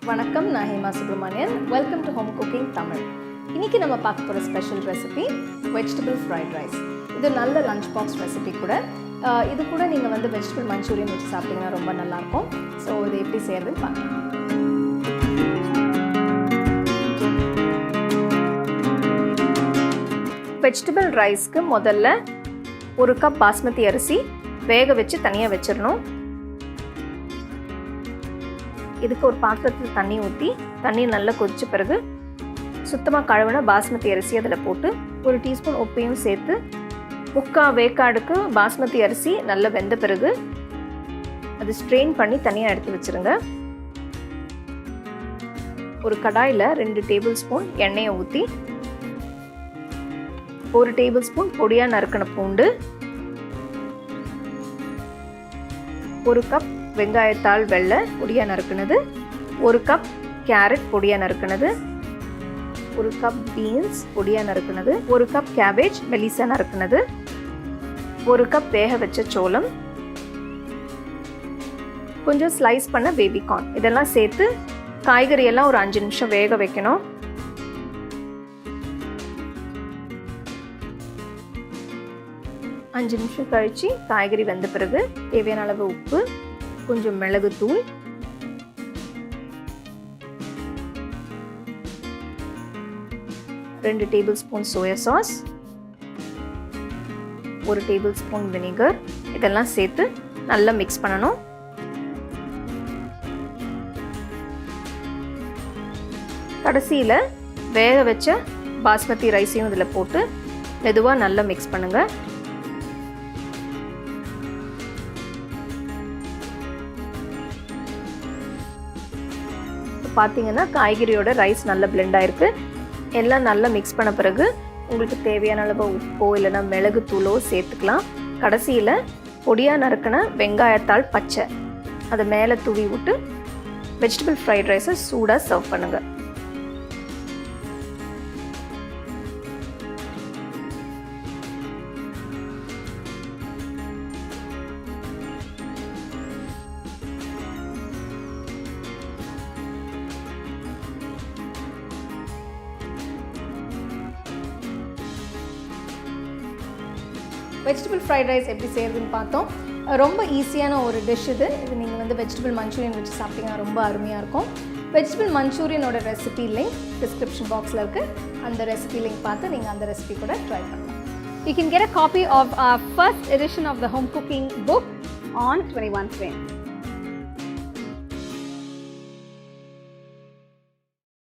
வணக்கம், நான் Hema Subramanian. Welcome to home cooking Tamil. இன்றைக்கி நம்ம பார்க்க போகிற special recipe vegetable fried rice. இது நல்ல லஞ்ச் பாக்ஸ் ரெசிபி கூட. இது கூட நீங்கள் வெஜிடபிள் மஞ்சூரியன் வச்சு சாப்பிட்டிங்கன்னா ரொம்ப நல்லாயிருக்கும். ஸோ இது எப்படி செய்கிறதுன்னு பார்க்கலாம். வெஜிடபிள் ரைஸ்க்கு முதல்ல 1 கப் பாஸ்மதி அரிசி வேக வச்சு தனியாக வச்சிடணும். இதுக்கு ஒரு பாத்திரத்தில் தண்ணி ஊற்றி தண்ணி நல்லா கொதிச்ச பிறகு சுத்தமாக கழுவின பாஸ்மதி அரிசி அதில் போட்டு 1 டீஸ்பூன் உப்பையும் சேர்த்து 3/4 வேக்காடுக்கு பாஸ்மதி அரிசி நல்லா வெந்த பிறகு அது ஸ்ட்ரெயின் பண்ணி தனியாக எடுத்து வச்சுருங்க. ஒரு கடாயில் 2 டேபிள் ஸ்பூன் எண்ணெயை ஊற்றி 1 டேபிள் ஸ்பூன் பொடியாக நறுக்கின பூண்டு, 1 கப் வெங்காயத்தாள் வெள்ளை பொடியாக நறுக்குனது, 1 கப் கேரட் பொடியாக நறுக்குனது, 1 கப் பீன்ஸ் பொடியாக நறுக்குனது, 1 கப் கேபேஜ் மெலிசா நறுக்குனது, 1 கப் வேக வச்ச சோளம், கொஞ்சம் ஸ்லைஸ் பண்ண பேபி கார்ன். இதெல்லாம் சேர்த்து காய்கறியெல்லாம் ஒரு 5 நிமிஷம் வேக வைக்கணும். அஞ்சு நிமிஷம் கழித்து காய்கறி வெந்த பிறகு தேவையான அளவு உப்பு, கொஞ்சம் மிளகுத்தூள், ரெண்டு table spoon soya sauce, 1 table spoon vinegar, இதெல்லாம் சேர்த்து நல்லா மிக்ஸ் பண்ணணும். கடைசியில் வேக வச்ச பாஸ்மதி ரைஸையும் இதில் போட்டு மெதுவாக நல்லா மிக்ஸ் பண்ணுங்கள். பார்த்தீங்கன்னா காய்கறியோட ரைஸ் நல்லா பிளெண்ட் ஆயிருக்கு. எல்லாம் நல்லா மிக்ஸ் பண்ண பிறகு உங்களுக்கு தேவையான அளவு உப்போ இல்லைன்னா மிளகுத்தூளோ சேர்த்துக்கலாம். கடைசியில் பொடியாக நறுக்கின வெங்காயத்தாள் பச்சை அதை மேலே தூவி விட்டு வெஜிடபிள் ஃப்ரைட் ரைஸை சூடாக சர்வ் பண்ணுங்கள். வெஜிடபிள் ஃப்ரைட் ரைஸ் எப்படி செய்கிறதுன்னு பார்த்தோம். ரொம்ப ஈஸியான ஒரு டிஷ் இது. நீங்கள் வெஜிடபிள் மஞ்சூரியன் வச்சு சாப்பிட்டீங்கன்னா ரொம்ப அருமையாக இருக்கும். வெஜிடபிள் மஞ்சூரியனோட ரெசிபி லிங்க் டிஸ்கிரிப்ஷன் பாக்ஸில் இருக்குது. அந்த ரெசிபி லிங்க் பார்த்து நீங்கள் அந்த ரெசிபி கூட ட்ரை பண்ணலாம். You can get a copy of our first edition of the home cooking book on 21 Frame.